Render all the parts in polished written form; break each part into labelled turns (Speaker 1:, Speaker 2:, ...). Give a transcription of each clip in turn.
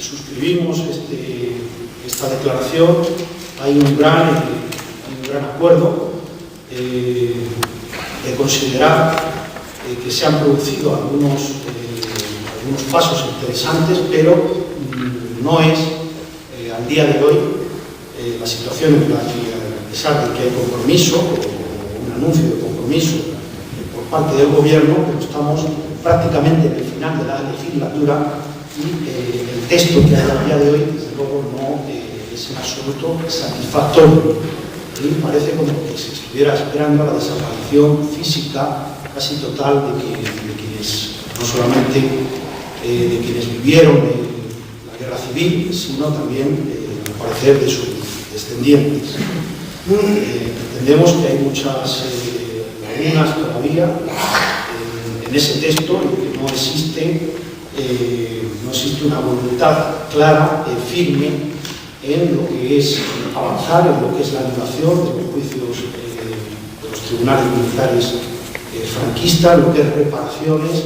Speaker 1: suscribimos esta declaración. Hay un gran acuerdo de considerar que se han producido algunos pasos interesantes, pero no es al día de hoy la situación en la que, a pesar de que hay compromiso o un anuncio de compromiso por parte del Gobierno, pero estamos prácticamente en el final de la legislatura y el texto que hay al día de hoy, desde luego, no es en absoluto satisfactorio. Y parece como que se estuviera esperando la desaparición física casi total de quienes, no solamente de quienes vivieron la guerra civil, sino también, al parecer, de sus descendientes. Entendemos que hay muchas lagunas todavía en ese texto y que no existe una voluntad clara, firme, en lo que es avanzar, en lo que es la anulación de los juicios de los tribunales militares franquistas, lo que es reparaciones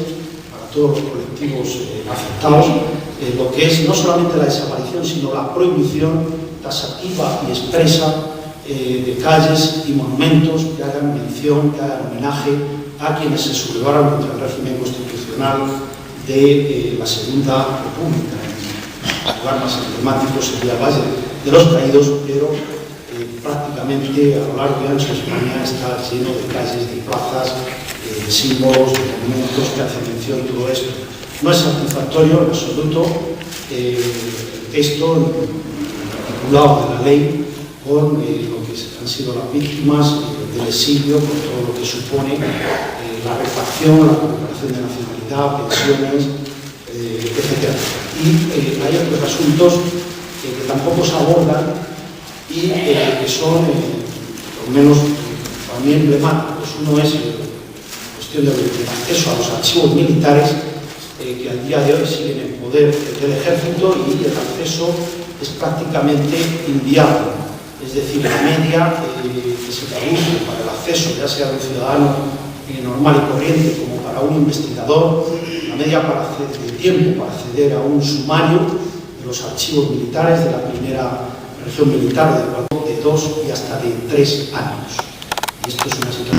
Speaker 1: para todos los colectivos afectados, lo que es no solamente la desaparición, sino la prohibición taxativa y expresa de calles y monumentos que hagan mención, que hagan homenaje a quienes se sublevaron contra el régimen constitucional de la Segunda República. El lugar más emblemático sería el Valle de los Caídos, pero prácticamente a lo largo y ancho de España está lleno de calles, de plazas, de símbolos, de monumentos que hacen mención de todo esto. No es satisfactorio en absoluto el texto articulado de la ley con lo que han sido las víctimas del exilio, con todo lo que supone la reparación, la recuperación de nacionalidad, pensiones, etc. Y hay otros asuntos que tampoco se abordan y que son, por lo menos, para mí emblemáticos. Uno es la cuestión del acceso a los archivos militares, que al día de hoy siguen en poder del ejército y el acceso es prácticamente inviable. Es decir, la media que se traduce para el acceso, ya sea de un ciudadano normal y corriente como para un investigador, la media de tiempo para acceder a un sumario de los archivos militares de la primera región militar de 2 y hasta de 3 años. Y esto es una situación